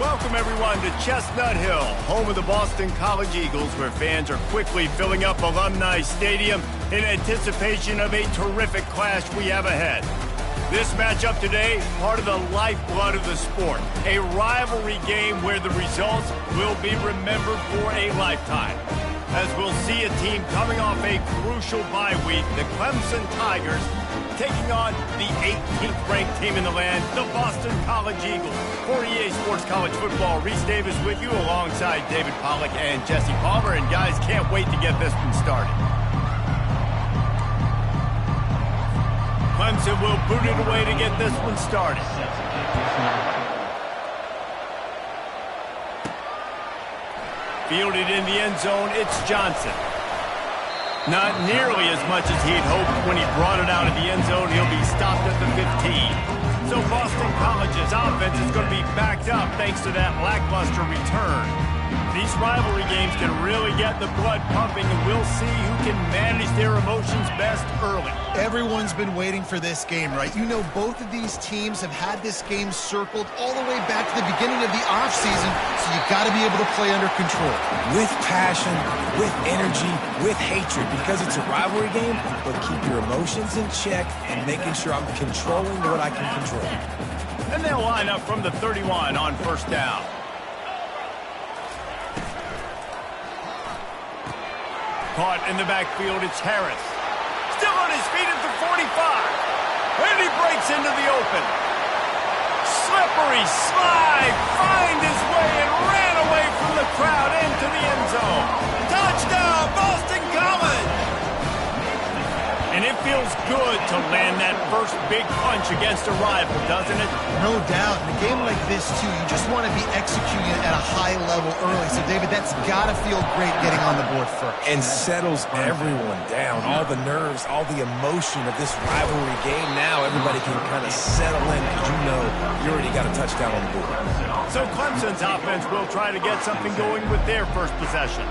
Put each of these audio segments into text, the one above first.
Welcome, everyone, to Chestnut Hill, home of the Boston College Eagles, where fans are quickly filling up Alumni Stadium in anticipation of a terrific clash we have ahead. This matchup today, part of the lifeblood of the sport, a rivalry game where the results will be remembered for a lifetime. As we'll see a team coming off a crucial bye week, the Clemson Tigers taking on the 18th ranked team in the land, the Boston College Eagles. For EA Sports College Football, Reese Davis with you alongside David Pollack and Jesse Palmer. And guys, can't wait to get this one started. Clemson will boot it away to get this one started. Fielded in the end zone, it's Johnson. Not nearly as much as he'd hoped when he brought it out of the end zone. He'll be stopped at the 15. So Boston College's offense is going to be backed up thanks to that lackluster return. These rivalry games can really get the blood pumping, and we'll see who can manage their emotions best early. Everyone's been waiting for this game, right? You know, both of these teams have had this game circled all the way back to the beginning of the offseason, so you've got to be able to play under control. With passion, with energy, with hatred, because it's a rivalry game, but keep your emotions in check and making sure I'm controlling what I can control. And they'll line up from the 31 on first down. Caught in the backfield, it's Harris. Still on his feet at the 45. And he breaks into the open. Slippery slide, find his way and ran away from the crowd into the end zone. Touchdown, Boston College! And it feels good to land that first big punch against a rival, doesn't it? No doubt. In a game like this, too, you just want to be executing at a high level early. So, David, that's got to feel great getting on the board first. And settles everyone down. All the nerves, all the emotion of this rivalry game. Now everybody can kind of settle in because you know you already got a touchdown on the board. So Clemson's offense will try to get something going with their first possession.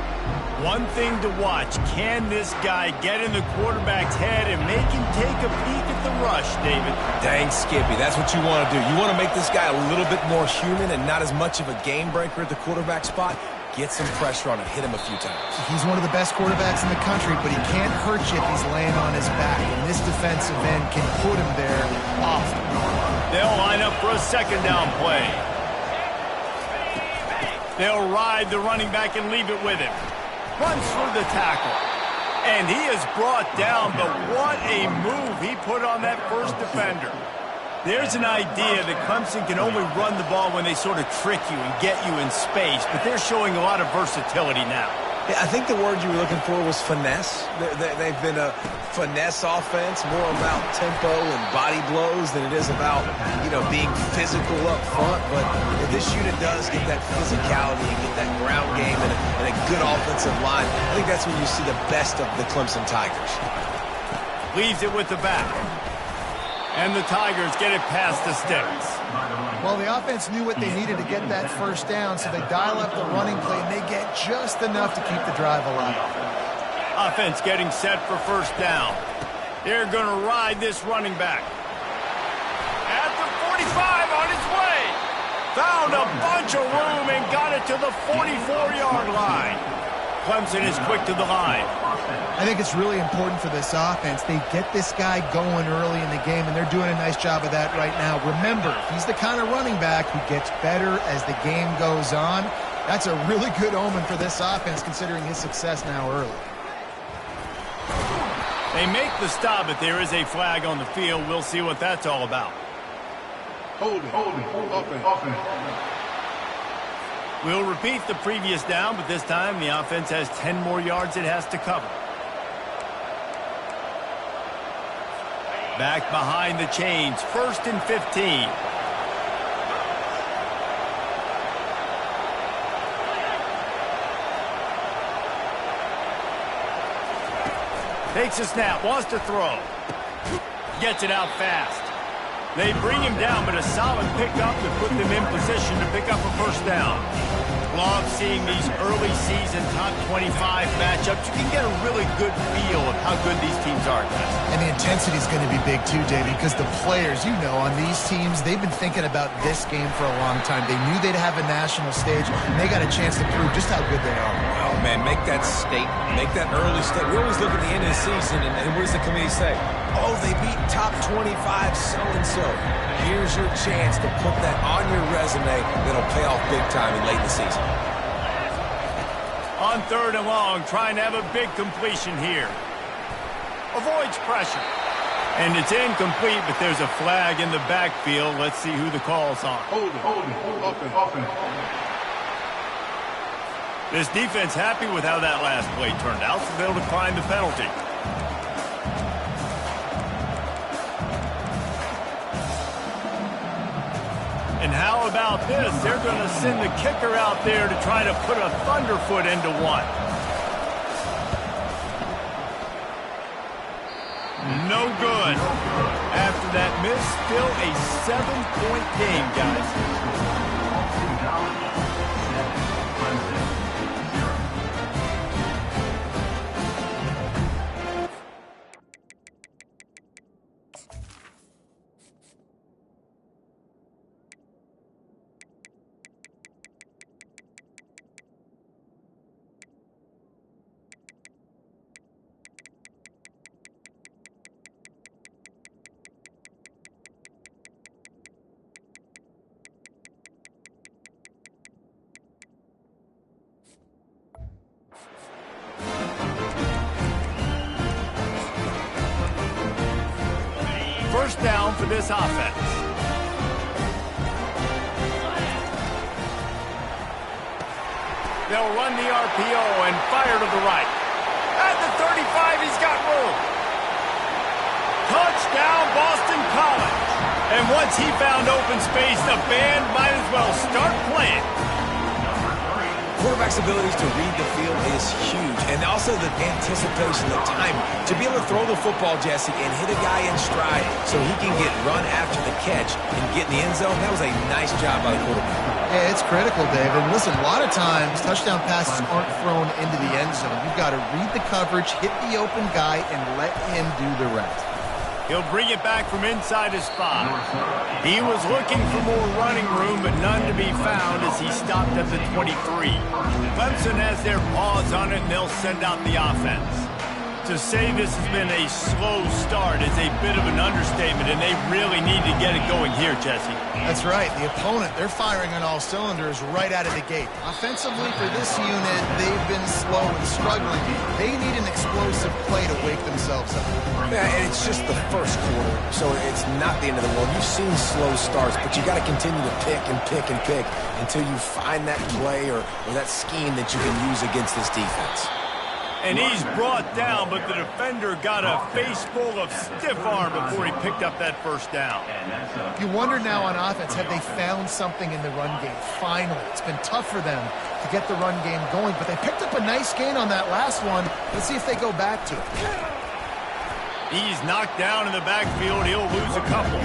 One thing to watch, can this guy get in the quarterback's head and make him take a peek at the rush, David? Dang, Skippy, that's what you want to do. You want to make this guy a little bit more human and not as much of a game breaker at the quarterback spot. Get some pressure on him, hit him a few times. He's one of the best quarterbacks in the country, but he can't hurt you if he's laying on his back. And this defensive end can put him there often. They'll line up for a second down play. They'll ride the running back and leave it with him. Runs through the tackle. And he is brought down, but what a move he put on that first defender. There's an idea that Clemson can only run the ball when they sort of trick you and get you in space, but they're showing a lot of versatility now. Yeah, I think the word you were looking for was finesse. They've been a finesse offense, more about tempo and body blows than it is about, being physical up front. But if this unit does get that physicality and get that ground game and a good offensive line, I think that's when you see the best of the Clemson Tigers. Leaves it with the back. And the Tigers get it past the sticks. Well, the offense knew what they needed to get that first down, so they dial up the running play, and they get just enough to keep the drive alive. Offense getting set for first down. They're going to ride this running back. At the 45 on his way. Found a bunch of room and got it to the 44-yard line. Clemson is quick to the line. I think it's really important for this offense. They get this guy going early in the game, and they're doing a nice job of that right now. Remember, he's the kind of running back who gets better as the game goes on. That's a really good omen for this offense, considering his success now early. They make the stop, but there is a flag on the field. We'll see what that's all about. Hold it. We'll repeat the previous down, but this time the offense has 10 more yards it has to cover. Back behind the chains, 1st and 15. Takes a snap, wants to throw. Gets it out fast. They bring him down, but a solid pickup to put them in position to pick up a first down. Love seeing these early season top 25 matchups. You can get a really good feel of how good these teams are, guys. And the intensity is going to be big too, Davey, because the players, you know, on these teams, they've been thinking about this game for a long time. They knew they'd have a national stage, and they got a chance to prove just how good they are. Oh, man, make that statement. Make that early statement. We always look at the end of the season, and what does the committee say? Oh, they beat top 25 so-and-so. Here's your chance to put that on your resume that'll pay off big time in late in the season. On 3rd and long, trying to have a big completion here. Avoids pressure. And it's incomplete, but there's a flag in the backfield. Let's see who the call's on. Hold it. Offense. This defense happy with how that last play turned out, so they'll decline the penalty. And how about this? They're going to send the kicker out there to try to put a thunderfoot into one. No good. After that miss, still a 7-point game, guys. First down for this offense. They'll run the RPO and fire to the right. At the 35, he's got room. Touchdown, Boston College. And once he found open space, the band might as well start playing. Quarterback's abilities to read the field is huge, and also the anticipation, the time to be able to throw the football, Jesse, and hit a guy in stride so he can get run after the catch and get in the end zone. That was a nice job by the quarterback. Yeah, it's critical, David. Listen, a lot of times touchdown passes aren't thrown into the end zone. You've got to read the coverage, hit the open guy, and let him do the rest. He'll bring it back from inside his spot. He was looking for more running room, but none to be found as he stopped at the 23. Clemson has their paws on it, and they'll send out the offense. To say this has been a slow start is a bit of an understatement, and they really need to get it going here, Jesse. That's right. The opponent, they're firing on all cylinders right out of the gate. Offensively, for this unit, they've been slow and struggling. They need an explosive play to wake themselves up. Yeah, and it's just the first quarter, so it's not the end of the world. You've seen slow starts, but you got to continue to pick and pick and pick until you find that play or that scheme that you can use against this defense. And he's brought down, but the defender got a face full of stiff arm before he picked up that first down. You wonder now on offense, have they found something in the run game? Finally, it's been tough for them to get the run game going, but they picked up a nice gain on that last one. Let's see if they go back to it. He's knocked down in the backfield. He'll lose a couple.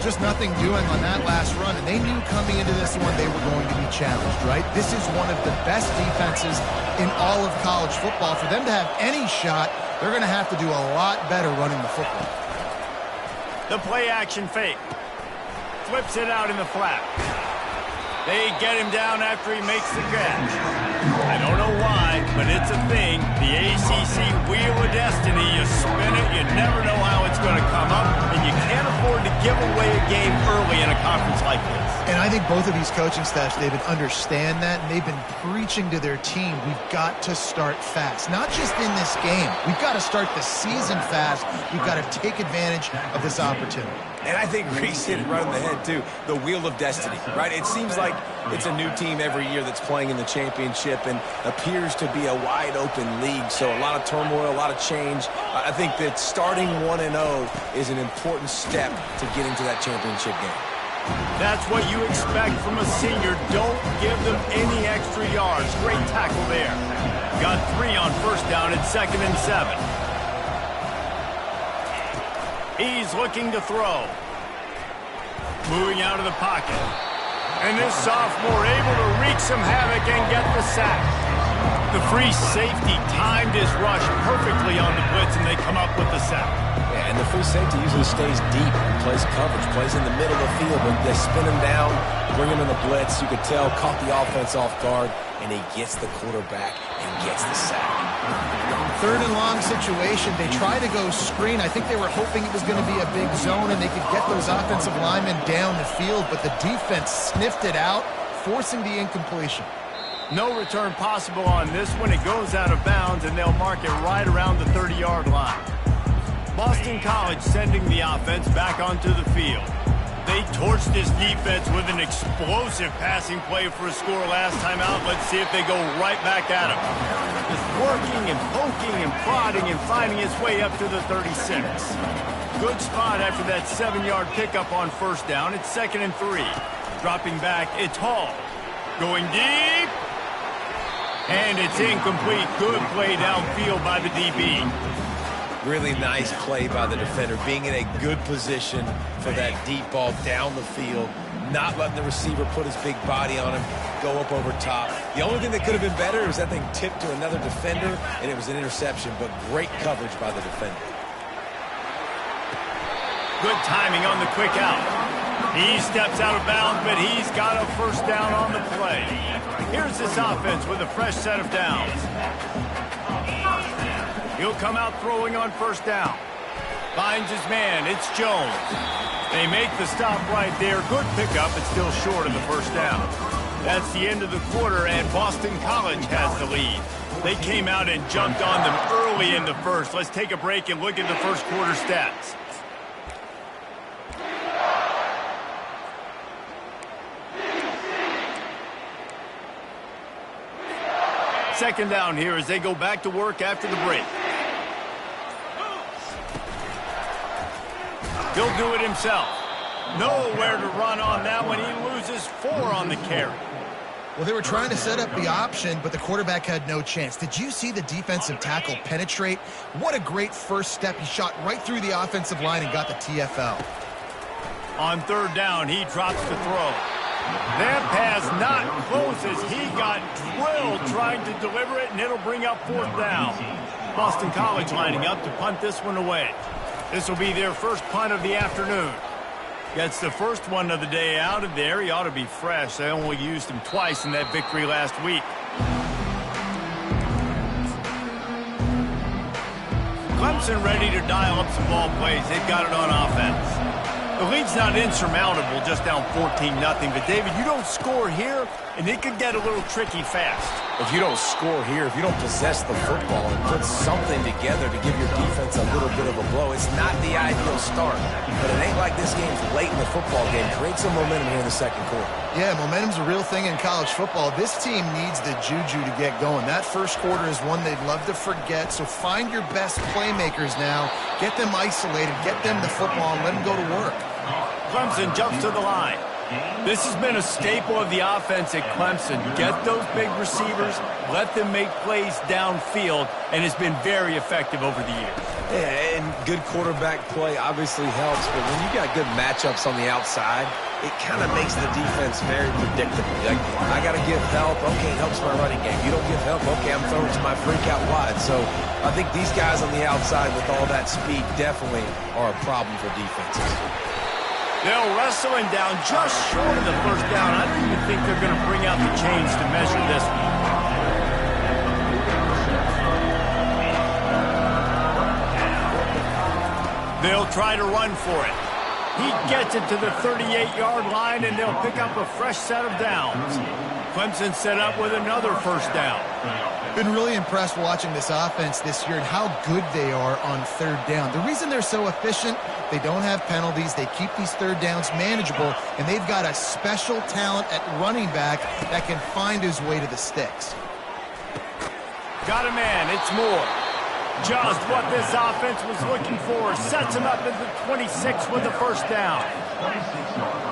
Just nothing doing on that last run, and they knew coming into this one they were going to be challenged, right? This is one of the best defenses in all of college football. For them to have any shot, they're going to have to do a lot better running the football. The play action fake. Flips it out in the flat. They get him down after he makes the catch. I don't know why, but it's a thing. The ACC Wheel of Destiny, you spin it, you never know how it's going to come up, and you can't afford to give away a game early in a conference like this. And I think both of these coaching staffs, David, understand that, and they've been preaching to their team, we've got to start fast. Not just in this game. We've got to start the season fast. We've got to take advantage of this opportunity. And I think Reese hit it right on the head, too. The Wheel of Destiny, right? It seems like it's a new team every year that's playing in the championship and appears to be a wide-open league. So a lot of turmoil, a lot of change. I think that starting 1-0 is an important step to getting to that championship game. That's what you expect from a senior. Don't give them any extra yards. Great tackle there. Got 3 on first down at 2nd and 7. He's looking to throw. Moving out of the pocket. And this sophomore able to wreak some havoc and get the sack. The free safety timed his rush perfectly on the blitz, and they come up with the sack. Yeah, and the free safety usually stays deep and plays coverage, plays in the middle of the field, but they spin him down, bring him in the blitz. You could tell, caught the offense off guard, and he gets the quarterback and gets the sack. Third and long situation. They try to go screen. I think they were hoping it was going to be a big zone and they could get those offensive linemen down the field, but the defense sniffed it out, forcing the incompletion. No return possible on this one. It goes out of bounds, and they'll mark it right around the 30-yard line. Boston College sending the offense back onto the field. They torched this defense with an explosive passing play for a score last time out. Let's see if they go right back at him. Just working and poking and prodding and finding his way up to the 36. Good spot after that 7-yard pickup on first down. It's 2nd and 3. Dropping back, it's Hall. Going deep. And it's incomplete. Good play downfield by the DB. Really nice play by the defender, being in a good position for that deep ball down the field, not letting the receiver put his big body on him, go up over top. The only thing that could have been better was that thing tipped to another defender, and it was an interception, but great coverage by the defender. Good timing on the quick out. He steps out of bounds, but he's got a first down on the play. Here's this offense with a fresh set of downs. He'll come out throwing on first down. Finds his man. It's Jones. They make the stop right there. Good pickup, but still short of the first down. That's the end of the quarter, and Boston College has the lead. They came out and jumped on them early in the first. Let's take a break and look at the first quarter stats. Second down here as they go back to work after the break. He'll do it himself. Nowhere to run on that one. He loses 4 on the carry. Well, they were trying to set up the option, but the quarterback had no chance. Did you see the defensive tackle penetrate? What a great first step. He shot right through the offensive line and got the TFL. On third down, he drops the throw. That pass not close as he got drilled trying to deliver it, and it'll bring up 4th down. Boston College lining up to punt this one away. This will be their first punt of the afternoon. Gets the first one of the day out of there. He ought to be fresh. They only used him twice in that victory last week. Clemson ready to dial up some ball plays. They've got it on offense. The lead's not insurmountable, just down 14-0. But, David, you don't score here, and it could get a little tricky fast. If you don't score here, if you don't possess the football and put something together to give your defense a little bit of a blow, it's not the ideal start. But it ain't like this game's late in the football game. Create some momentum here in the second quarter. Yeah, momentum's a real thing in college football. This team needs the juju to get going. That first quarter is one they'd love to forget, so find your best playmakers now. Get them isolated, get them the football, and let them go to work. Clemson jumps to the line. This has been a staple of the offense at Clemson. Get those big receivers, let them make plays downfield, and it's been very effective over the years. Yeah, and good quarterback play obviously helps, but when you got good matchups on the outside, it kind of makes the defense very predictable. Like, I got to give help. Okay, it helps my running game. You don't give help. Okay, I'm throwing to my freak out wide. So I think these guys on the outside with all that speed definitely are a problem for defenses. They'll wrestle him down just short of the first down. I don't even think they're going to bring out the chains to measure this one. They'll try to run for it. He gets it to the 38-yard line, and they'll pick up a fresh set of downs. Clemson set up with another first down. Been really impressed watching this offense this year and how good they are on third down. The reason they're so efficient, they don't have penalties. They keep these third downs manageable, and they've got a special talent at running back that can find his way to the sticks. Got a man. It's Moore. Just what this offense was looking for. Sets him up at the 26 with the first down. 26 yards.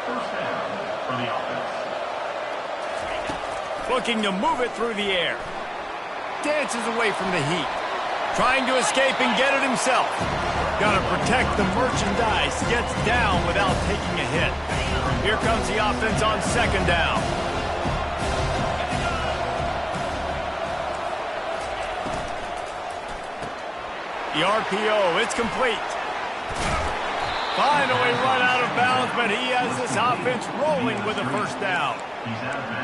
First down for the offense. Looking to move it through the air. Dances away from the heat. Trying to escape and get it himself. Got to protect the merchandise. Gets down without taking a hit. Here comes the offense on second down. The RPO, it's complete. Finally run out of bounds, but he has this offense rolling with a first down.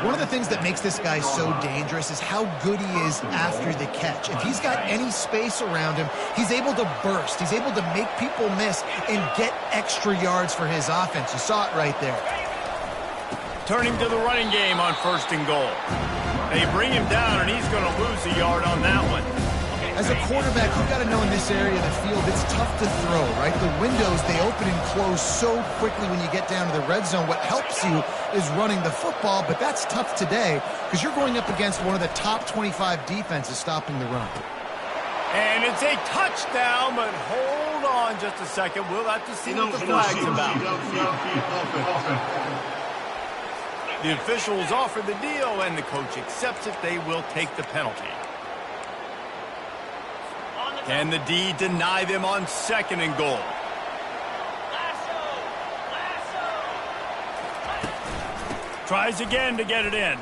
One of the things that makes this guy so dangerous is how good he is after the catch. If he's got any space around him, he's able to burst. He's able to make people miss and get extra yards for his offense. You saw it right there. Turning to the running game on first and goal. They bring him down, and he's going to lose a yard on that one. As a quarterback, you've got to know in this area of the field, it's tough to throw, right? The windows, they open and close so quickly when you get down to the red zone. What helps you is running the football, but that's tough today because you're going up against one of the top 25 defenses stopping the run. And it's a touchdown, but hold on just a second. We'll have to see what the flag's about. The officials offer the deal, and the coach accepts it. They will take the penalty. Can the D deny them on second and goal? Tries again to get it in.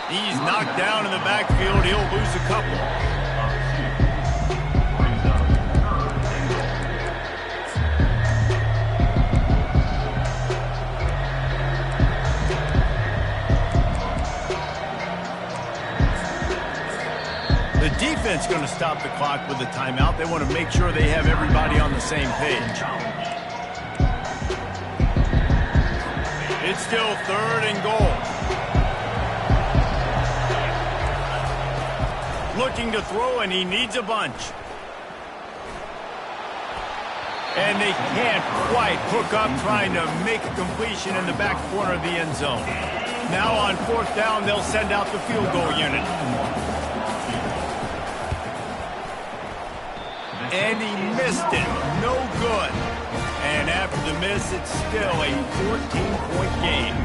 He's knocked down in the backfield. He'll lose a couple. The defense going to stop the clock with a timeout. They want to make sure they have everybody on the same page. It's still third and goal. Looking to throw, and he needs a bunch. And they can't quite hook up, trying to make a completion in the back corner of the end zone. Now on fourth down, they'll send out the field goal unit. And he missed it. No good. And after the miss, it's still a 14-point game.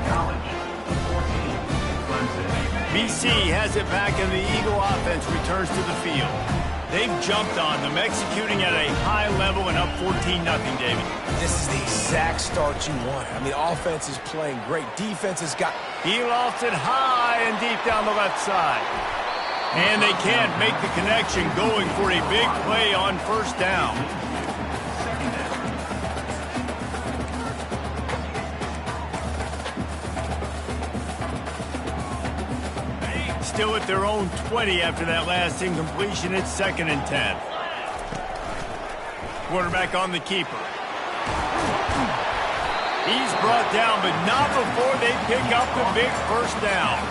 BC has it back, and the Eagle offense returns to the field. They've jumped on them, executing at a high level and up 14-0, David. This is the exact start you want. I mean, offense is playing great. Defense has got... He lost it high and deep down the left side. And they can't make the connection, going for a big play on first down. Still at their own 20 after that last incompletion. It's 2nd and 10. Quarterback on the keeper. He's brought down, but not before they pick up the big first down.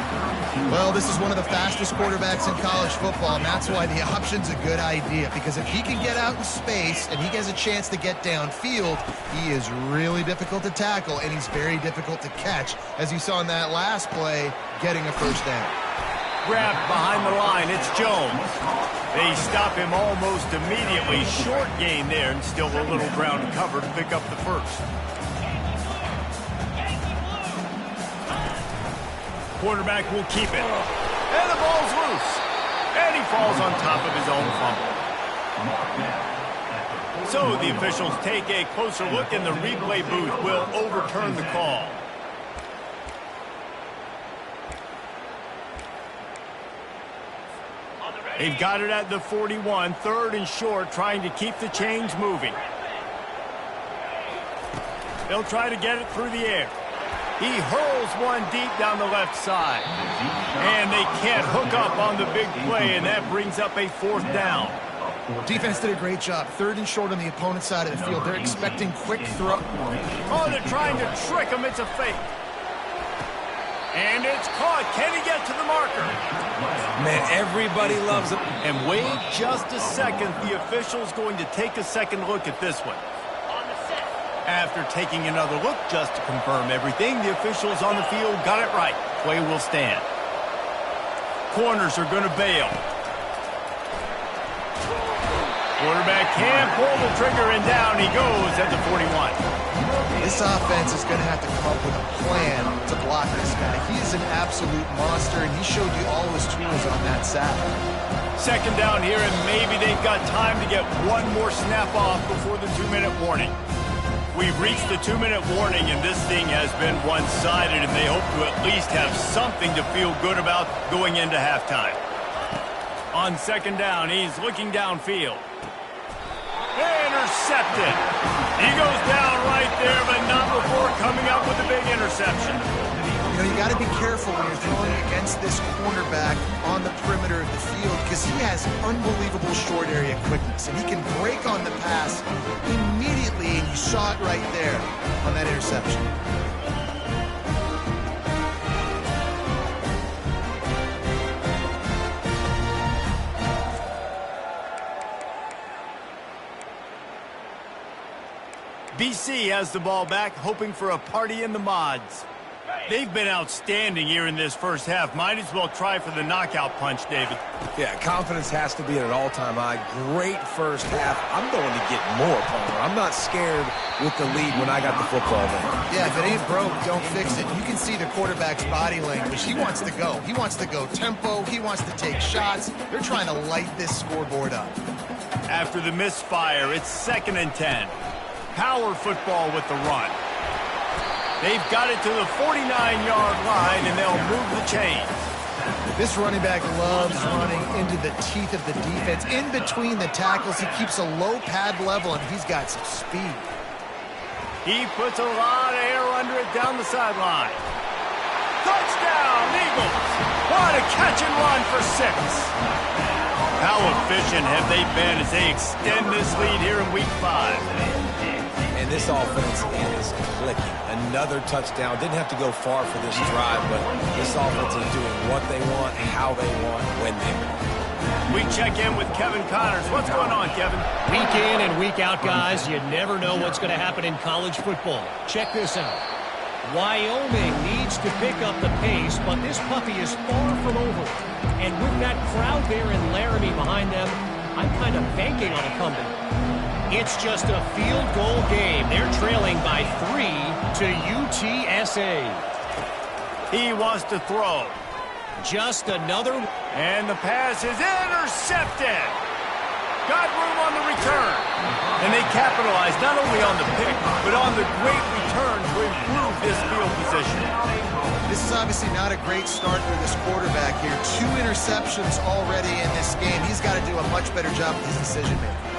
Well, this is one of the fastest quarterbacks in college football, and that's why the option's a good idea, because if he can get out in space and he has a chance to get downfield, he is really difficult to tackle, and he's very difficult to catch, as you saw in that last play, getting a first down. Grabbed behind the line, it's Jones. They stop him almost immediately. Short gain there, and still a little ground to cover to pick up the first. Quarterback will keep it. And the ball's loose. And he falls on top of his own fumble. So the officials take a closer look, and the replay booth will overturn the call. They've got it at the 41, 3rd and short, trying to keep the chains moving. They'll try to get it through the air. He hurls one deep down the left side. And they can't hook up on the big play, and that brings up a 4th down. Defense did a great job. 3rd and short on the opponent's side of the field. They're expecting quick throw. Oh, they're trying to trick him. It's a fake. And it's caught. Can he get to the marker? Man, everybody loves him. And wait just a second. The official's going to take a second look at this one. After taking another look just to confirm everything, the officials on the field got it right. Play will stand. Corners are going to bail. Quarterback can't pull the trigger, and down he goes at the 41. This offense is going to have to come up with a plan to block this guy. He is an absolute monster, and he showed you all his tools on that sack. Second down here, and maybe they've got time to get one more snap off before the 2-minute warning. We've reached the 2-minute warning, and this thing has been one-sided, and they hope to at least have something to feel good about going into halftime. On second down, he's looking downfield. Intercepted. He goes down right there, but not before coming up with a big interception. You know, you got to be careful when you're throwing against this cornerback on the perimeter of the field because he has unbelievable short area quickness, and he can break on the pass immediately, and you saw it right there on that interception. BC has the ball back, hoping for a party in the mods. They've been outstanding here in this first half. Might as well try for the knockout punch, David. Yeah, confidence has to be at an all-time high. Great first half. I'm going to get more, Palmer. I'm not scared with the lead when I got the football there. Yeah, if it ain't broke, don't fix it. You can see the quarterback's body language. He wants to go. He wants to go tempo. He wants to take shots. They're trying to light this scoreboard up. After the misfire, it's 2nd and 10. Power football with the run. They've got it to the 49-yard line, and they'll move the chains. This running back loves running into the teeth of the defense. In between the tackles, he keeps a low pad level, and he's got some speed. He puts a lot of air under it down the sideline. Touchdown, Eagles! What a catch and run for 6. How efficient have they been as they extend this lead here in Week 5? And this offense is clicking. Another touchdown. Didn't have to go far for this drive, but this offense is doing what they want, how they want, when they want. We check in with Kevin Connors. What's going on, Kevin? Week in and week out, guys, you never know what's going to happen in college football. Check this out. Wyoming needs to pick up the pace, but this puppy is far from over. And with that crowd there in Laramie behind them, I'm kind of banking on a comeback. It's just a field goal game. They're trailing by 3 to UTSA. He wants to throw. Just another. And the pass is intercepted. Got room on the return. And they capitalized not only on the pick, but on the great return to improve this field position. This is obviously not a great start for this quarterback here. 2 interceptions already in this game. He's got to do a much better job with his decision-making.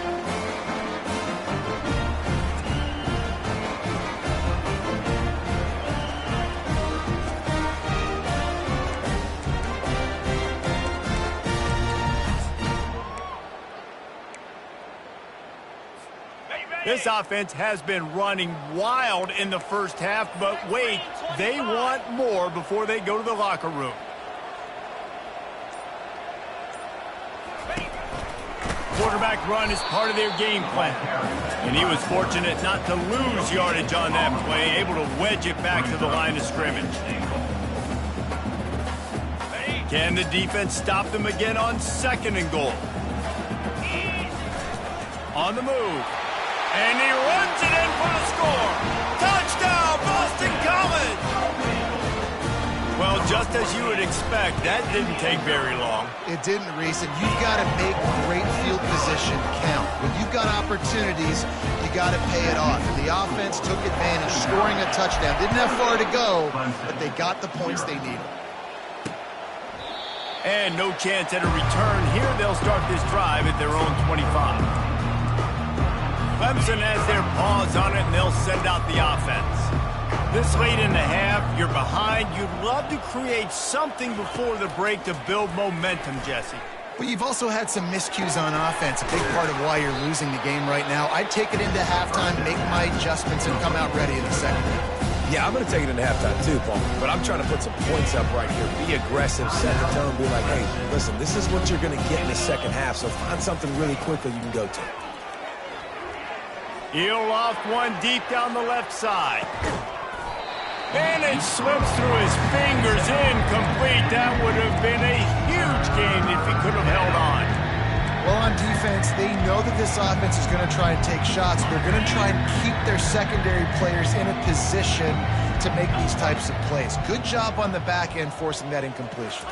This offense has been running wild in the first half, but wait, they want more before they go to the locker room. Quarterback run is part of their game plan, and he was fortunate not to lose yardage on that play, able to wedge it back to the line of scrimmage. Can the defense stop them again on 2nd and goal? On the move. And he runs it in for the score. Touchdown, Boston College! Well, just as you would expect, that didn't take very long. It didn't, Reese, and you've got to make great field position count. When you've got opportunities, you got to pay it off. And the offense took advantage, scoring a touchdown. Didn't have far to go, but they got the points they needed. And no chance at a return. Here they'll start this drive at their own 25. Clemson has their paws on it, and they'll send out the offense. This late in the half, you're behind. You'd love to create something before the break to build momentum, Jesse. But you've also had some miscues on offense, a big part of why you're losing the game right now. I'd take it into halftime, make my adjustments, and come out ready in the second half. Yeah, I'm going to take it into halftime too, Paul. But I'm trying to put some points up right here. Be aggressive, set the tone, be like, hey, listen, this is what you're going to get in the second half, so find something really quickly you can go to. He'll loft one deep down the left side. And it slips through his fingers, incomplete. That would have been a huge gain if he could have held on. Well, on defense, they know that this offense is going to try and take shots. They're going to try and keep their secondary players in a position to make these types of plays. Good job on the back end forcing that incompletion.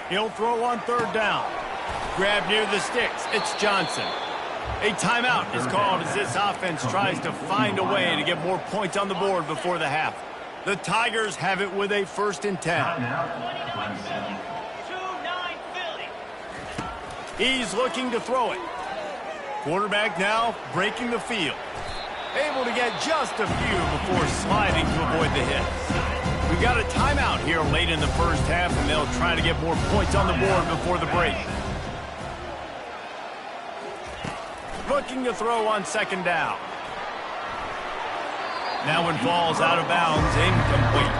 He'll throw on third down. Grab near the sticks. It's Johnson. A timeout is called as this offense tries to find a way to get more points on the board before the half. The Tigers have it with a 1st and 10. He's looking to throw it. Quarterback now breaking the field. Able to get just a few before sliding to avoid the hits. We've got a timeout here late in the first half, and they'll try to get more points on the board before the break. Looking to throw on 2nd down. That one falls out of bounds, incomplete.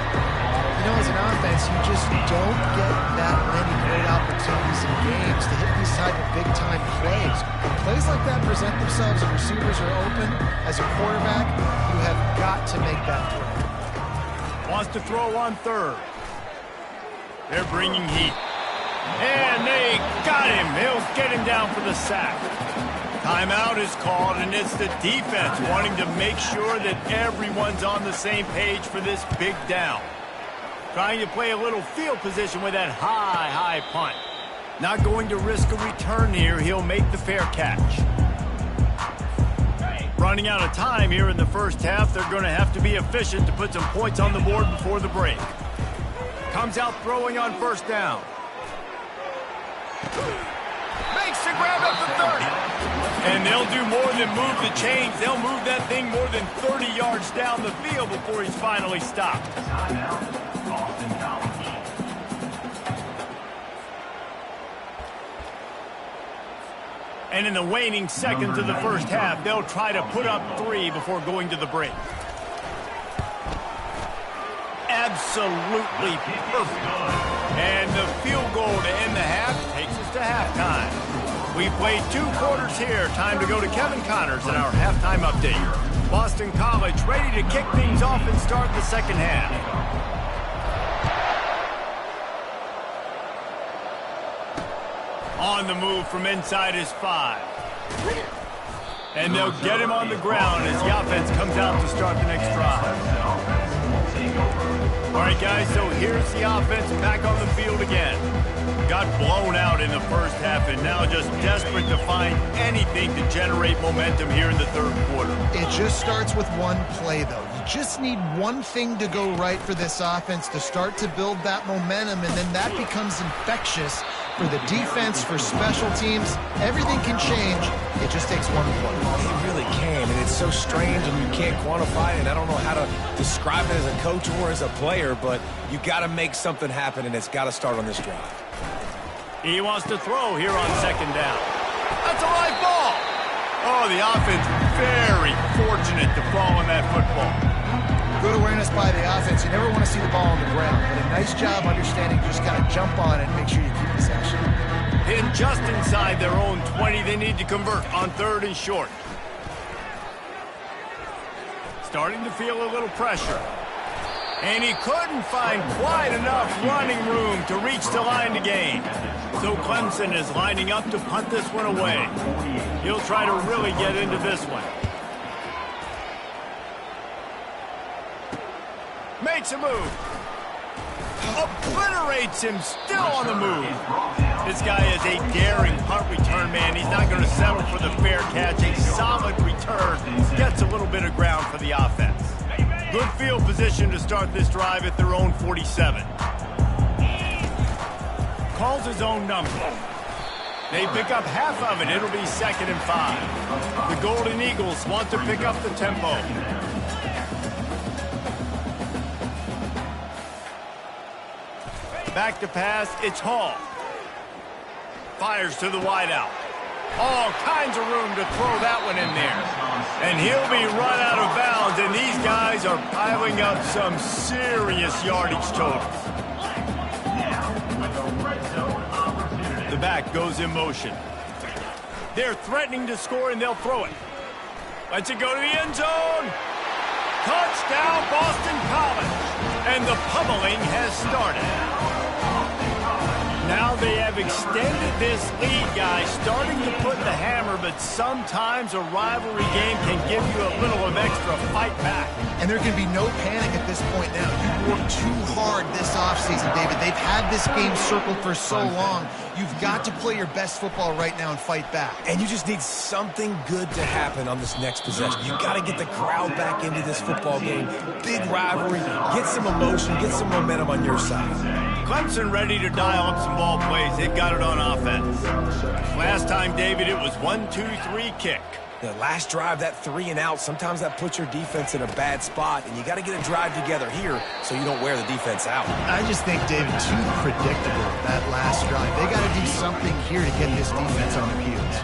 You know, as an offense, you just don't get that many great opportunities in games to hit these type of big-time plays. When plays like that present themselves and receivers are open, as a quarterback, you have got to make that throw. Wants to throw on 3rd. They're bringing heat. And they got him. They'll get him down for the sack. Timeout is called, and it's the defense wanting to make sure that everyone's on the same page for this big down. Trying to play a little field position with that high punt. Not going to risk a return here. He'll make the fair catch. Running out of time here in the first half. They're going to have to be efficient to put some points on the board before the break. Comes out throwing on 1st down. Makes the grab up to 30. And they'll do more than move the chains. They'll move that thing more than 30 yards down the field before he's finally stopped. And in the waning seconds of the first half, they'll try to put up 3 before going to the break. Absolutely perfect. And the field goal to end the half takes us to halftime. We've played 2 quarters here. Time to go to Kevin Connors in our halftime update. Boston College ready to kick things off and start the second half. On the move from inside his 5. And they'll get him on the ground as the offense comes out to start the next drive. All right, guys, so here's the offense back on the field again. Got blown out in the first half and now just desperate to find anything to generate momentum here in the 3rd quarter. It just starts with one play, though. You just need one thing to go right for this offense to start to build that momentum, and then that becomes infectious for the defense, for special teams. Everything can change. It just takes one play. It really can, and it's so strange, and you can't quantify it, and I don't know how to describe it as a coach or as a player, but you got to make something happen, and it's got to start on this drive. He wants to throw here on 2nd down. That's a live ball. Oh, the offense very fortunate to fall on that football. Good awareness by the offense. You never want to see the ball on the ground, but a nice job understanding just kind of jump on it and make sure you keep possession. Hidden just inside their own 20. They need to convert on 3rd and short. Starting to feel a little pressure. And he couldn't find quite enough running room to reach the line to gain. So Clemson is lining up to punt this one away. He'll try to really get into this one. Makes a move. Obliterates him, still on the move. This guy is a daring punt return man. He's not going to settle for the fair catch. A solid return. Gets a little bit of ground for the offense. Good field position to start this drive at their own 47. Calls his own number. They pick up half of it. It'll be 2nd and 5. The Golden Eagles want to pick up the tempo. Back to pass, it's Hall. Fires to the wideout. All kinds of room to throw that one in there. And he'll be run out of bounds, and these guys are piling up some serious yardage totals. The back goes in motion. They're threatening to score, and they'll throw it. Lets it go to the end zone. Touchdown, Boston College. And the pummeling has started. Now they have extended this lead, guys, starting to put the hammer, but sometimes a rivalry game can give you a little of extra fight back. And there can be no panic at this point now. You worked too hard this offseason, David. They've had this game circled for so long. You've got to play your best football right now and fight back. And you just need something good to happen on this next possession. You got to get the crowd back into this football game. Big rivalry. Get some emotion. Get some momentum on your side. Clemson ready to dial up some ball plays. They've got it on offense. Last time, David, it was 1-2-3 kick. The last drive, that 3 and out, sometimes that puts your defense in a bad spot, and you got to get a drive together here so you don't wear the defense out. I just think, David, too predictable, that last drive. They got to do something here to get this defense on their heels.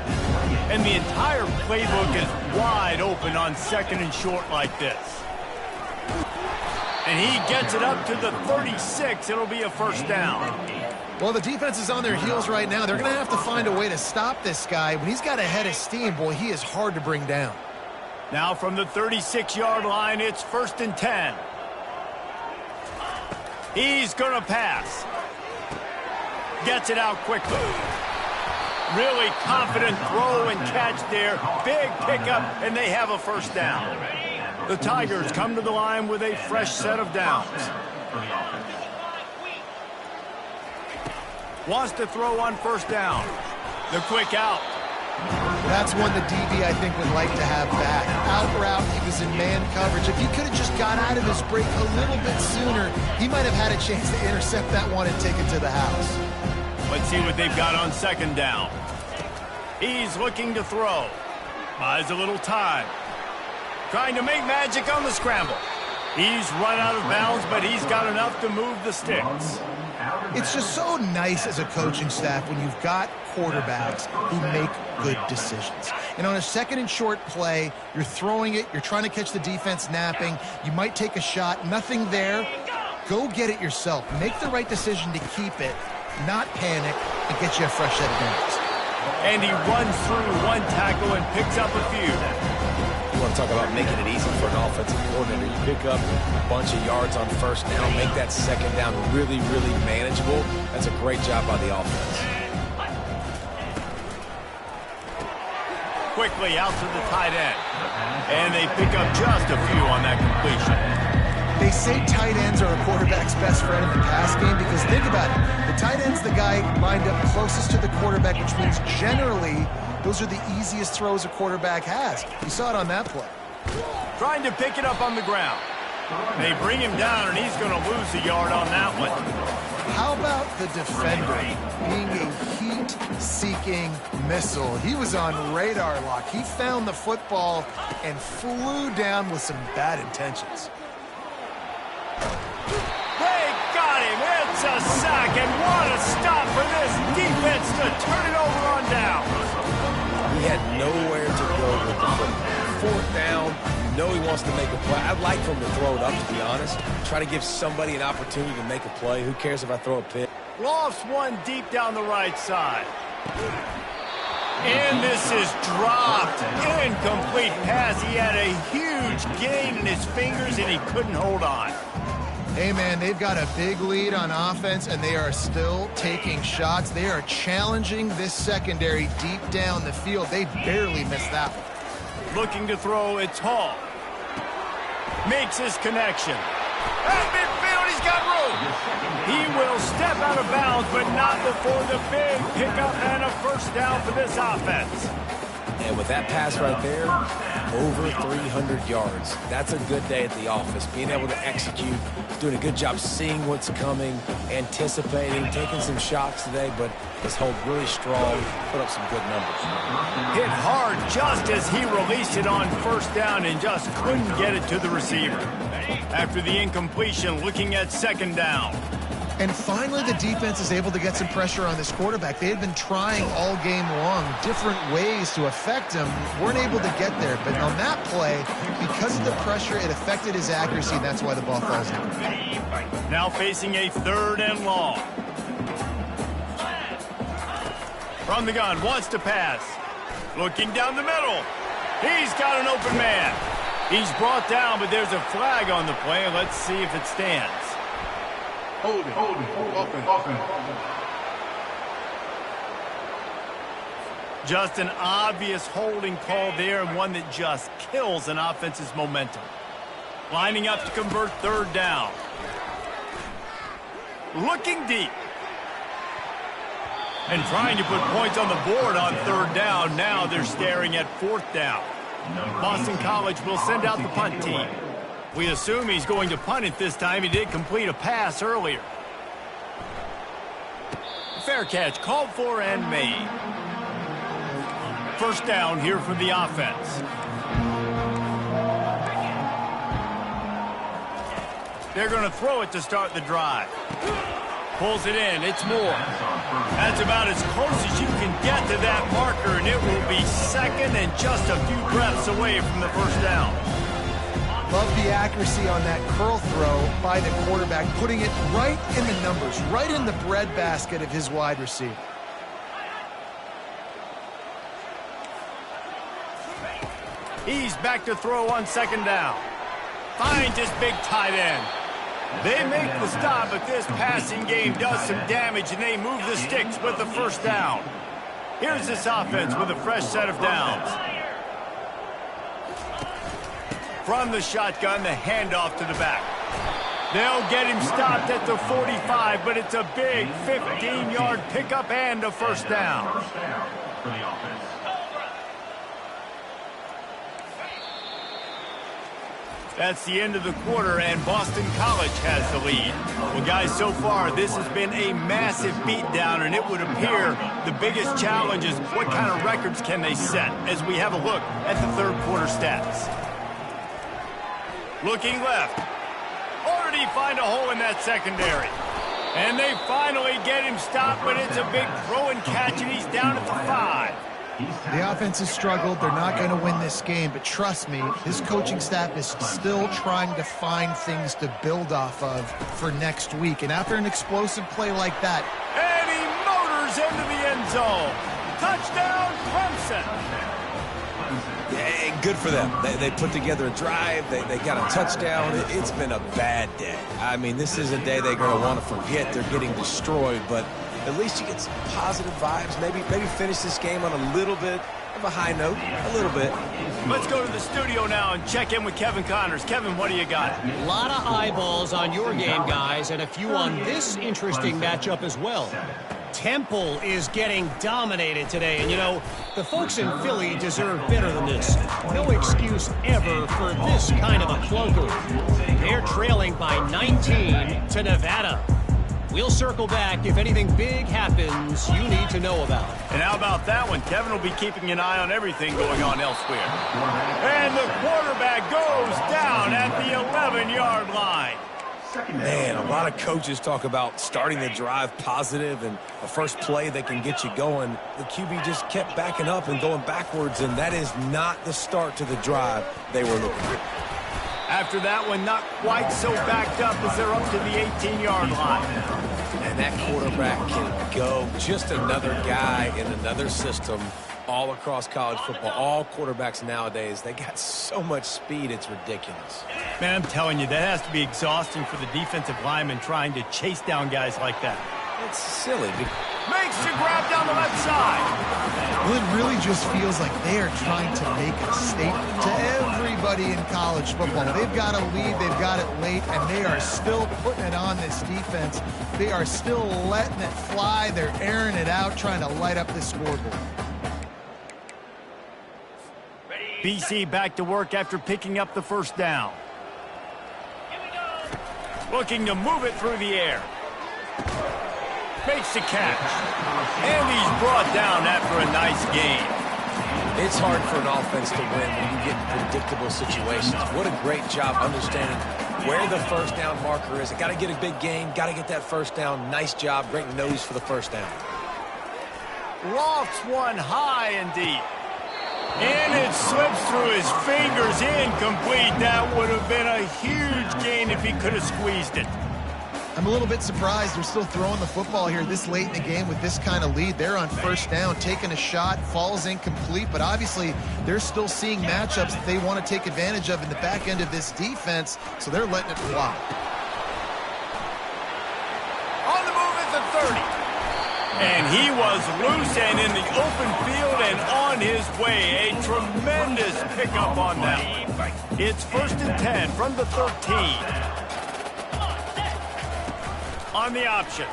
And the entire playbook is wide open on second and short like this. And he gets it up to the 36. It'll be a first down. Well, the defense is on their heels right now. They're going to have to find a way to stop this guy. When he's got a head of steam, boy, he is hard to bring down. Now from the 36-yard line, it's 1st and 10. He's going to pass. Gets it out quickly. Really confident throw and catch there. Big pickup, and they have a first down. The Tigers come to the line with a fresh set of downs. Wants to throw on first down. The quick out. That's one the DB, I think, would like to have back. Out route, he was in man coverage. If he could have just got out of his break a little bit sooner, he might have had a chance to intercept that one and take it to the house. Let's see what they've got on second down. He's looking to throw. Buys a little time. Trying to make magic on the scramble. He's run out of bounds, but he's got enough to move the sticks. It's just so nice as a coaching staff when you've got quarterbacks who make good decisions. And on a second and short play, you're throwing it, you're trying to catch the defense napping, you might take a shot, nothing there. Go get it yourself. Make the right decision to keep it, not panic, and get you a fresh set of downs. And he runs through one tackle and picks up a few. You want to talk about making it easy for an offensive coordinator. You pick up a bunch of yards on first down, make that second down really, really manageable. That's a great job by the offense. Quickly out to the tight end. And they pick up just a few on that completion. They say tight ends are a quarterback's best friend in the pass game because think about it. The tight end's the guy lined up closest to the quarterback, which means generally those are the easiest throws a quarterback has. You saw it on that play. Trying to pick it up on the ground. They bring him down, and he's going to lose a yard on that one. How about the defender being a heat-seeking missile? He was on radar lock. He found the football and flew down with some bad intentions. They got him. It's a sack, and what a stop for this defense to turn it over on down. He had nowhere to go with the football. Fourth down, you know he wants to make a play. I'd like for him to throw it up, to be honest. Try to give somebody an opportunity to make a play. Who cares if I throw a pick? Lost one deep down the right side. And this is dropped. Incomplete pass. He had a huge gain in his fingers, and he couldn't hold on. Hey, man, they've got a big lead on offense, and they are still taking shots. They are challenging this secondary deep down the field. They barely missed that one. Looking to throw, it's Hall. Makes his connection. At midfield, he's got room. He will step out of bounds, but not before the big pickup and a first down for this offense. And with that pass right there, over 300 yards. That's a good day at the office. Being able to execute, doing a good job seeing what's coming, anticipating, taking some shots today, but his hold really strong, put up some good numbers. Hit hard just as he released it on first down and just couldn't get it to the receiver. After the incompletion, looking at second down. And finally, the defense is able to get some pressure on this quarterback. They had been trying all game long, different ways to affect him. Weren't able to get there. But on that play, because of the pressure, it affected his accuracy, and that's why the ball falls in. Now facing a third and long. From the gun, wants to pass. Looking down the middle. He's got an open man. He's brought down, but there's a flag on the play. Let's see if it stands. Hold it. Open. Just an obvious holding call there, and one that just kills an offense's momentum. Lining up to convert third down. Looking deep. And trying to put points on the board on third down. Now they're staring at fourth down. Boston College will send out the punt team. We assume he's going to punt it this time. He did complete a pass earlier. Fair catch called for and made. First down here for the offense. They're going to throw it to start the drive. Pulls it in. It's Moore. That's about as close as you can get to that marker, and it will be second and just a few breaths away from the first down. Love the accuracy on that curl throw by the quarterback, putting it right in the numbers, right in the breadbasket of his wide receiver. He's back to throw on second down. Finds his big tight end. They make the stop, but this passing game does some damage, and they move the sticks with the first down. Here's this offense with a fresh set of downs. From the shotgun, the handoff to the back. They'll get him stopped at the 45, but it's a big 15-yard pickup and a first down. First down for the offense. That's the end of the quarter, and Boston College has the lead. Well, guys, so far, this has been a massive beatdown, and it would appear the biggest challenge is what kind of records can they set as we have a look at the third quarter stats. Looking left. Or did he find a hole in that secondary? And they finally get him stopped, but it's a big throw and catch, and he's down at the 5. The offense has struggled. They're not going to win this game, but trust me, this coaching staff is still trying to find things to build off of for next week. And after an explosive play like that, and he motors into the end zone. Touchdown, Clemson. And good for them. They put together a drive. They got a touchdown. It's been a bad day. I mean, this is a day they're going to want to forget. They're getting destroyed, but at least you get some positive vibes. Maybe finish this game on a little bit of a high note, a little bit. Let's go to the studio now and check in with Kevin Connors. Kevin, what do you got? A lot of eyeballs on your game, guys, and a few on this interesting matchup as well. Temple is getting dominated today, and you know, the folks in Philly deserve better than this. No excuse ever for this kind of a clunker. They're trailing by 19 to Nevada. We'll circle back if anything big happens you need to know about. And how about that one? Kevin will be keeping an eye on everything going on elsewhere. And the quarterback goes down at the 11-yard line. Man, a lot of coaches talk about starting the drive positive and a first play that can get you going. The QB just kept backing up and going backwards, and that is not the start to the drive they were looking for. After that one, not quite so backed up as they're up to the 18-yard line. And that quarterback can go. Just another guy in another system all across college football. All quarterbacks nowadays, they got so much speed, it's ridiculous. Man, I'm telling you, that has to be exhausting for the defensive lineman trying to chase down guys like that. It's silly. Makes the grab down the left side. well, it really just feels like they are trying to make a statement to everybody in college football. They've got a lead, they've got it late, and they are still putting it on this defense. They are still letting it fly. They're airing it out, trying to light up the scoreboard. BC back to work after picking up the first down. Looking to move it through the air. Makes the catch. And he's brought down after a nice game. It's hard for an offense to win when you get in predictable situations. What a great job understanding where the first down marker is. Got to get a big gain. Got to get that first down. Nice job. Great nose for the first down. Lofts one high and deep. And it slips through his fingers, incomplete. That would have been a huge gain if he could have squeezed it. I'm a little bit surprised they're still throwing the football here this late in the game with this kind of lead. They're on first down, taking a shot, falls incomplete, but obviously they're still seeing matchups that they want to take advantage of in the back end of this defense, so they're letting it fly. On the move at the 30. And he was loose and in the open field and on his way. A tremendous pickup on that. It's 1st and 10 from the 13. On the option.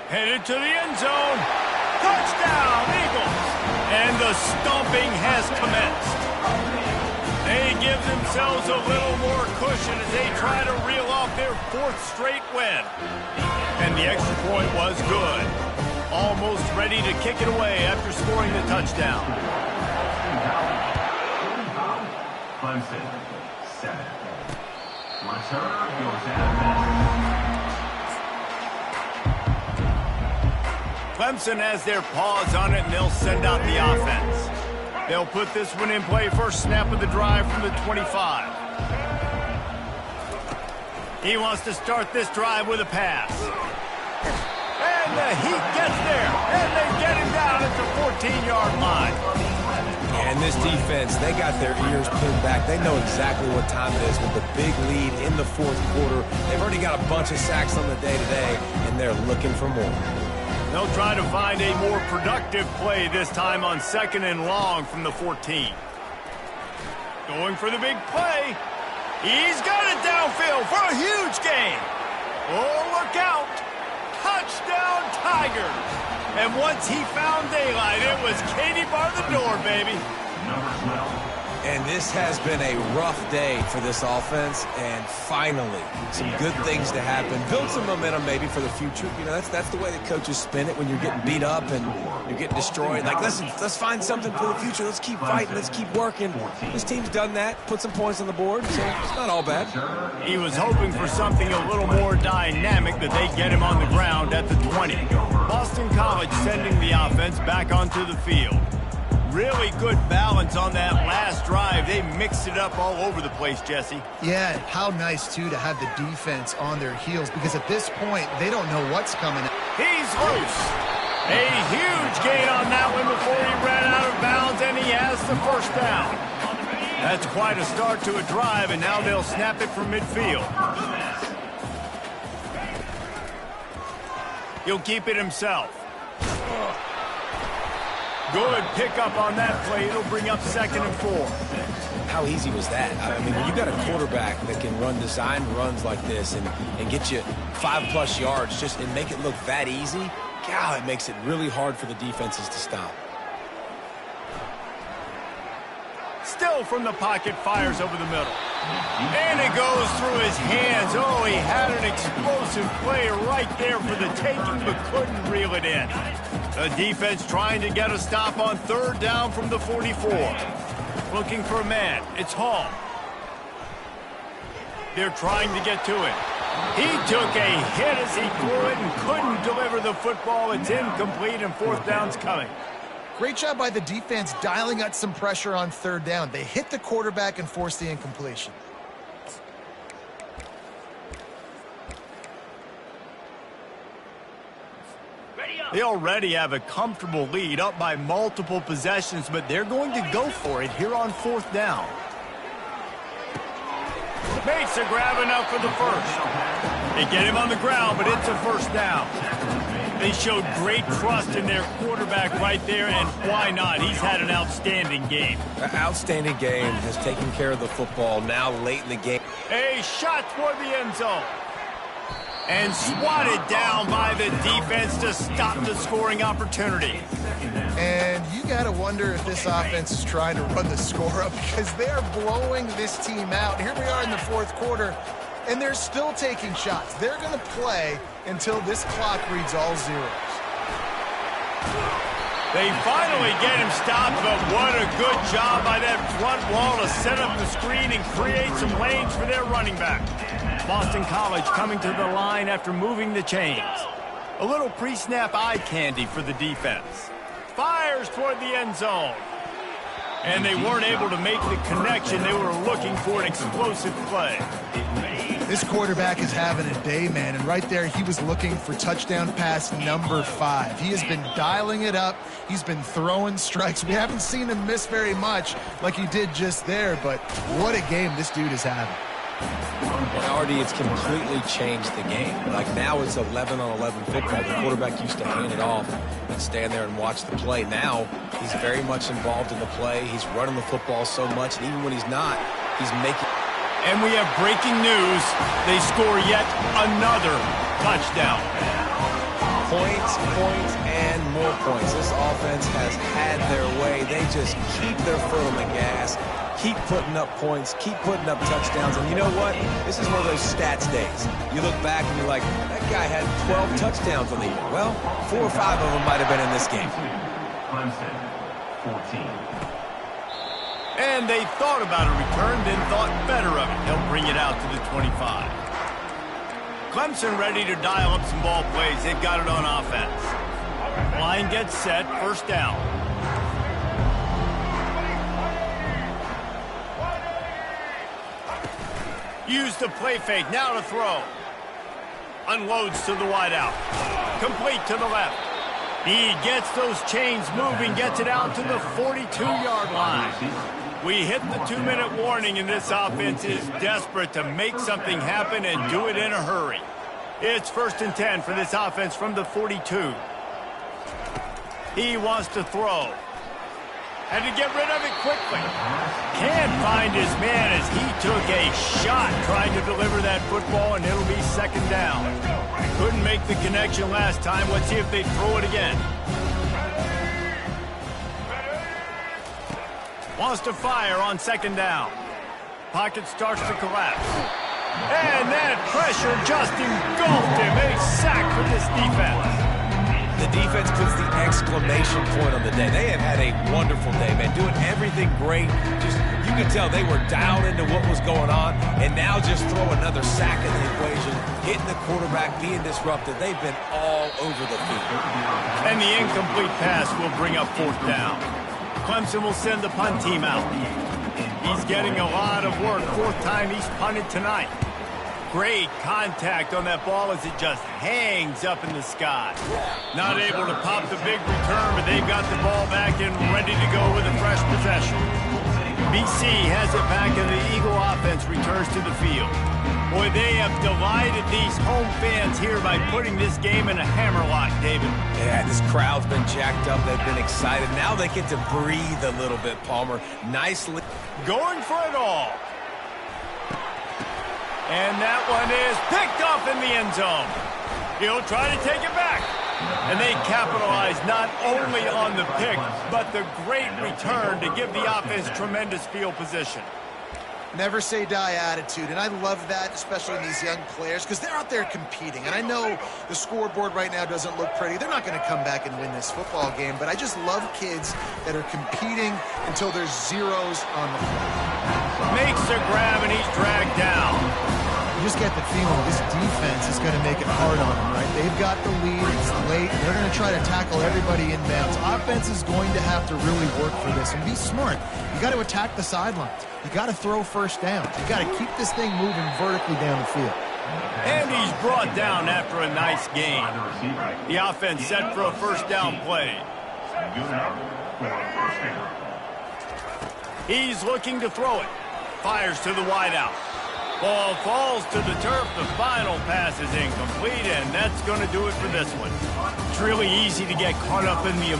Headed to the end zone. Touchdown, Eagles. And the stomping has commenced. They give themselves a little more cushion as they try to reel off their 4th straight win. And the extra point was good. Almost ready to kick it away after scoring the touchdown. Clemson, 7. Return goes out. Clemson has their paws on it, and they'll send out the offense. They'll put this one in play. First snap of the drive from the 25. He wants to start this drive with a pass. And the Heat gets there, and they get him down at the 14-yard line. And this defense, they got their ears pinned back. They know exactly what time it is with the big lead in the 4th quarter. They've already got a bunch of sacks on the day today, and they're looking for more. They'll try to find a more productive play this time on 2nd and long from the 14. Going for the big play. He's got it downfield for a huge gain. Oh, look out. Touchdown, Tigers. And once he found daylight, it was Katie bar the door, baby. And this has been a rough day for this offense, and finally, some good things to happen. Build some momentum maybe for the future. You know, that's the way that coaches spin it when you're getting beat up and you're getting destroyed. Like, listen, let's find something for the future. Let's keep fighting. Let's keep working. This team's done that, put some points on the board, so it's not all bad. He was hoping for something a little more dynamic, that they get him on the ground at the 20. Boston College sending the offense back onto the field. Really good balance on that last drive. They mixed it up all over the place, Jesse. Yeah, how nice, too, to have the defense on their heels, because at this point, they don't know what's coming. He's loose. A huge gain on that one before he ran out of bounds, and he has the first down. That's quite a start to a drive, and now they'll snap it from midfield. He'll keep it himself. Good pickup on that play. It'll bring up 2nd and 4. How easy was that? I mean, when you got a quarterback that can run design runs like this and get you 5+ yards just and make it look that easy, God, it makes it really hard for the defenses to stop. Still from the pocket, fires over the middle. And it goes through his hands. Oh, he had an explosive play right there for the taking, but couldn't reel it in. The defense trying to get a stop on 3rd down from the 44. Looking for a man. It's Hall. They're trying to get to it. He took a hit as he threw it and couldn't deliver the football. It's incomplete, and 4th down's coming. Great job by the defense dialing up some pressure on 3rd down. They hit the quarterback and forced the incompletion. They already have a comfortable lead, up by multiple possessions, but they're going to go for it here on 4th down. Makes a grab enough for the first. They get him on the ground, but it's a 1st down. They showed great trust in their quarterback right there, and why not? He's had an outstanding game. An outstanding game, has taken care of the football now late in the game. A shot toward the end zone. And swatted down by the defense to stop the scoring opportunity. And you got to wonder if this offense is trying to run the score up, because they're blowing this team out. Here we are in the 4th quarter, and they're still taking shots. They're going to play until this clock reads all zeros. They finally get him stopped, but what a good job by that front wall to set up the screen and create some lanes for their running back. Boston College coming to the line after moving the chains. A little pre-snap eye candy for the defense. Fires toward the end zone. And they weren't able to make the connection. They were looking for an explosive play. This quarterback is having a day, man, and right there he was looking for touchdown pass number 5. He has been dialing it up. He's been throwing strikes. We haven't seen him miss very much like he did just there, but what a game this dude is having. And already it's completely changed the game. Like now it's 11-on-11 football. The quarterback used to hand it off and stand there and watch the play. Now he's very much involved in the play. He's running the football so much, and even when he's not, he's making. And we have breaking news. They score yet another touchdown. Points, and more points. This offense has had their way. They just keep their foot on the gas, keep putting up points, keep putting up touchdowns. And you know what? This is one of those stats days. You look back and you're like, that guy had 12 touchdowns on the year. Well, 4 or 5 of them might have been in this game. Clemson, 14. And they thought about a return, then thought better of it. They'll bring it out to the 25. Clemson ready to dial up some ball plays. They've got it on offense. Line gets set, first down. Use the play fake, now to throw. Unloads to the wideout. Complete to the left. He gets those chains moving, gets it out to the 42-yard line. We hit the 2-minute warning, and this offense is desperate to make something happen and do it in a hurry. It's 1st and 10 for this offense from the 42. He wants to throw. Had to get rid of it quickly. Can't find his man as he took a shot trying to deliver that football, and it'll be 2nd down. Couldn't make the connection last time. Let's see if they throw it again. Wants to fire on 2nd down. Pocket starts to collapse. And that pressure just engulfed him. A sack for this defense. The defense puts the exclamation point on the day. They have had a wonderful day, man. Doing everything great. Just, you can tell they were dialed into what was going on. And now just throw another sack in the equation. Hitting the quarterback, being disrupted. They've been all over the field. And the incomplete pass will bring up 4th down. Clemson will send the punt team out. He's getting a lot of work. 4th time he's punted tonight. Great contact on that ball as it just hangs up in the sky. Not able to pop the big return, but they've got the ball back and ready to go with a fresh possession. BC has it back and the Eagle offense returns to the field. Boy, they have delighted these home fans here by putting this game in a hammerlock, David. Yeah, this crowd's been jacked up. They've been excited. Now they get to breathe a little bit, Palmer. Nicely. Going for it all. And that one is picked off in the end zone. He'll try to take it back. And they capitalize not only on the pick, but the great return to give the offense tremendous field position. Never say die attitude, and I love that, especially in these young players, because they're out there competing. And I know the scoreboard right now doesn't look pretty. They're not going to come back and win this football game, but I just love kids that are competing until there's zeros on the floor. Makes the grab, and he's dragged down. You just get the feeling this defense is going to make it hard on them, right? They've got the lead, it's late, and they're going to try to tackle everybody inbounds. Offense is going to have to really work for this and be smart. You got to attack the sidelines. You got to throw 1st downs. You got to keep this thing moving vertically down the field. And he's brought down after a nice gain. The offense set for a 1st down play. He's looking to throw it. Fires to the wideout. Ball falls to the turf. The final pass is incomplete, and that's going to do it for this one. It's really easy to get caught up in the